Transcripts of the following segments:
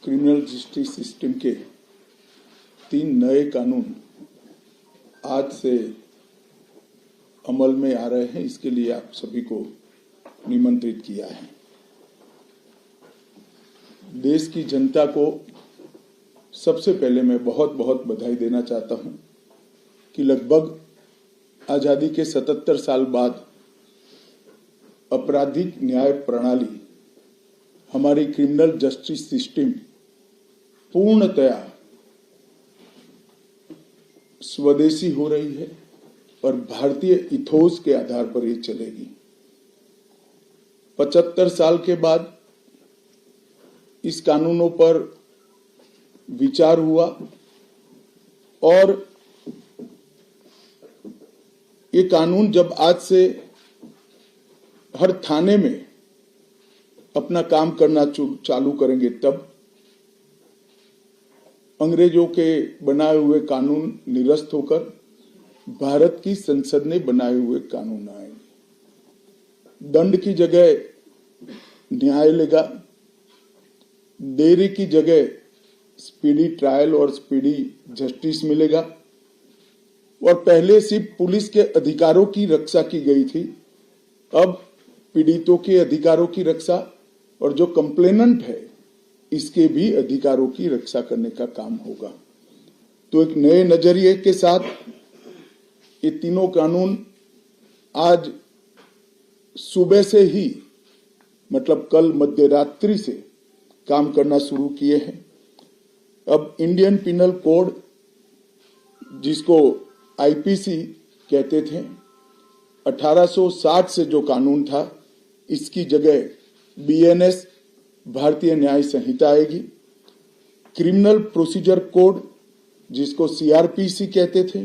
Criminal justice system के 3 नए कानून आज से अमल में आ रहे हैं। इसके लिए आप सभी को निमंत्रित किया है। देश की जनता को सबसे पहले मैं बहुत बहुत बधाई देना चाहता हूं कि लगभग आजादी के 77 साल बाद आपराधिक न्याय प्रणाली, हमारी क्रिमिनल जस्टिस सिस्टम पूर्णतया स्वदेशी हो रही है और भारतीय इथोस के आधार पर ये चलेगी। 75 साल के बाद इस कानूनों पर विचार हुआ और ये कानून जब आज से हर थाने में अपना काम करना चालू करेंगे, तब अंग्रेजों के बनाए हुए कानून निरस्त होकर भारत की संसद ने बनाए हुए कानून आएंगे। दंड की जगह न्याय लेगा, देरी की जगह स्पीडी ट्रायल और स्पीडी जस्टिस मिलेगा। और पहले सिर्फ पुलिस के अधिकारों की रक्षा की गई थी, अब पीड़ितों के अधिकारों की रक्षा और जो कंप्लेनेंट है इसके भी अधिकारों की रक्षा करने का काम होगा। तो एक नए नजरिए के साथ ये तीनों कानून आज सुबह से ही, मतलब कल मध्य रात्रि से काम करना शुरू किए हैं। अब इंडियन पिनल कोड, जिसको आईपीसी कहते थे, 1860 से जो कानून था, इसकी जगह बीएनएस भारतीय न्याय संहिता आएगी। क्रिमिनल प्रोसीजर कोड, जिसको सीआरपीसी कहते थे,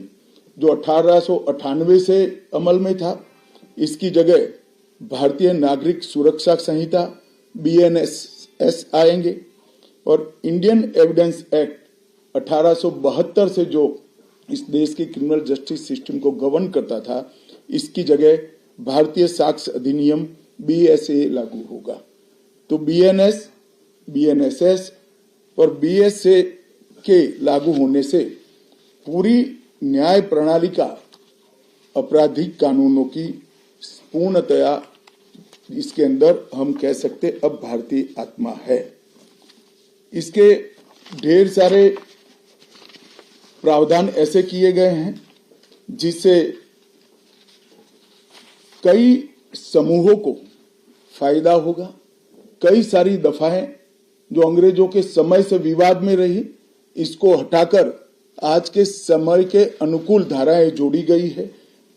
जो 1898 से अमल में था, इसकी जगह भारतीय नागरिक सुरक्षा संहिता बीएनएस आएंगे। और इंडियन एविडेंस एक्ट 1872 से जो इस देश की क्रिमिनल जस्टिस सिस्टम को गवर्न करता था, इसकी जगह भारतीय साक्ष्य अधिनियम बीएसए लागू होगा। तो बीएनएस, बीएनएसएस और बीएसए के लागू होने से पूरी न्याय प्रणाली का आपराधिक कानूनों की पूर्णतया इसके अंदर हम कह सकते अब भारतीय आत्मा है। इसके ढेर सारे प्रावधान ऐसे किए गए हैं जिससे कई समूहों को फायदा होगा। कई सारी दफाएं जो अंग्रेजों के समय से विवाद में रही, इसको हटाकर आज के समय के अनुकूल धाराएं जोड़ी गई है।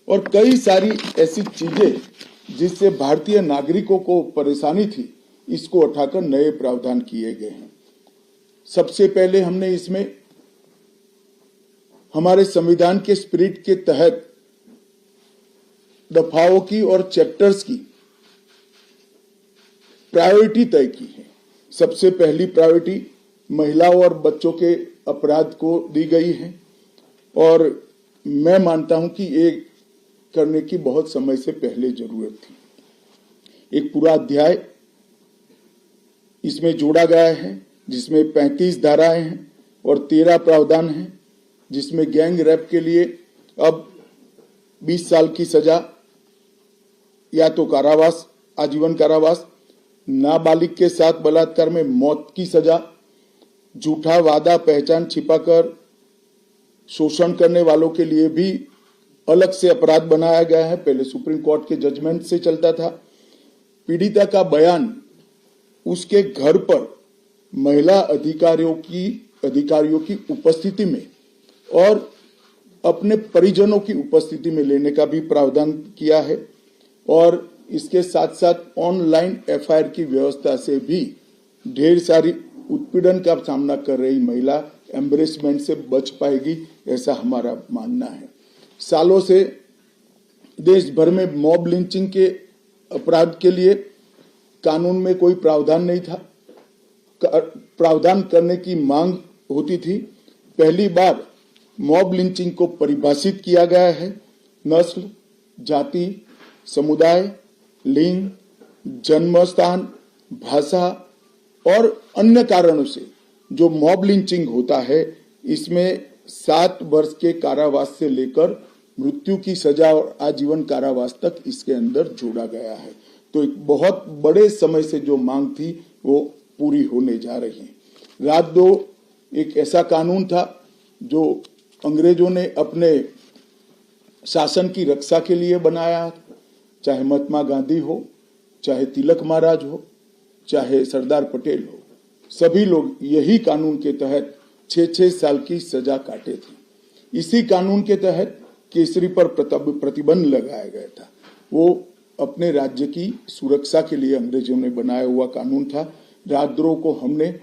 और कई सारी ऐसी चीजें जिससे भारतीय नागरिकों को परेशानी थी, इसको हटाकर नए प्रावधान किए गए हैं। सबसे पहले हमने इसमें हमारे संविधान के स्पिरिट के तहत दफाओं की और चैप्टर्स की प्रायोरिटी तय की है। सबसे पहली प्रायोरिटी महिलाओं और बच्चों के अपराध को दी गई है और मैं मानता हूं कि ये करने की बहुत समय से पहले जरूरत थी। एक पूरा अध्याय इसमें जोड़ा गया है जिसमें 35 धाराएं हैं और 13 प्रावधान हैं, जिसमें गैंग रेप के लिए अब 20 साल की सजा या तो कारावास, आजीवन कारावास, नाबालिग के साथ बलात्कार में मौत की सजा, झूठा वादा पहचान छिपाकर शोषण करने वालों के लिए भी अलग से अपराध बनाया गया है। पहले सुप्रीम कोर्ट के जजमेंट से चलता था। पीड़िता का बयान उसके घर पर महिला अधिकारियों की उपस्थिति में और अपने परिजनों की उपस्थिति में लेने का भी प्रावधान किया है। और इसके साथ साथ ऑनलाइन एफआईआर की व्यवस्था से भी ढेर सारी उत्पीड़न का सामना कर रही महिला एम्बरेसमेंट से बच पाएगी, ऐसा हमारा मानना है। सालों से देश भर में मॉब लिंचिंग के अपराध के लिए कानून में कोई प्रावधान नहीं था। प्रावधान करने की मांग होती थी। पहली बार मॉब लिंचिंग को परिभाषित किया गया है। नस्ल, जाति, समुदाय, लिंग, जन्म स्थान, भाषा और अन्य कारणों से जो मॉब लिंचिंग होता है इसमें 7 वर्ष के कारावास से लेकर मृत्यु की सजा और आजीवन कारावास तक इसके अंदर जोड़ा गया है। तो एक बहुत बड़े समय से जो मांग थी वो पूरी होने जा रही है। रात 2 एक ऐसा कानून था जो अंग्रेजों ने अपने शासन की रक्षा के लिए बनाया, चाहे महात्मा गांधी हो, चाहे तिलक महाराज हो, चाहे सरदार पटेल हो, सभी लोग यही कानून के तहत 6-6 साल की सजा काटे थे। इसी कानून के तहत केसरी पर प्रतिबंध लगाया गया था। वो अपने राज्य की सुरक्षा के लिए अंग्रेजों ने बनाया हुआ कानून था। राजद्रोह को हमने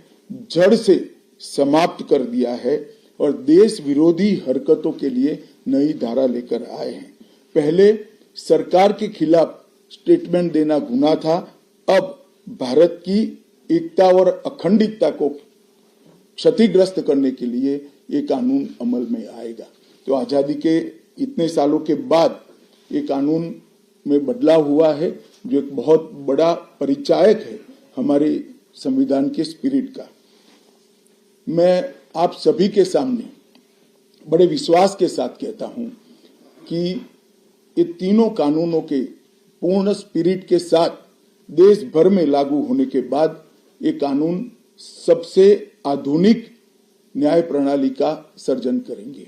जड़ से समाप्त कर दिया है और देश विरोधी हरकतों के लिए नई धारा लेकर आए हैं। पहले सरकार के खिलाफ स्टेटमेंट देना गुनाह था, अब भारत की एकता और अखंडता को क्षतिग्रस्त करने के लिए ये कानून अमल में आएगा। तो आजादी के इतने सालों के बाद ये कानून में बदलाव हुआ है, जो एक बहुत बड़ा परिचायक है हमारे संविधान के स्पिरिट का। मैं आप सभी के सामने बड़े विश्वास के साथ कहता हूं कि ये तीनों कानूनों के पूर्ण स्पिरिट के साथ देश भर में लागू होने के बाद ये कानून सबसे आधुनिक न्याय प्रणाली का सर्जन करेंगे।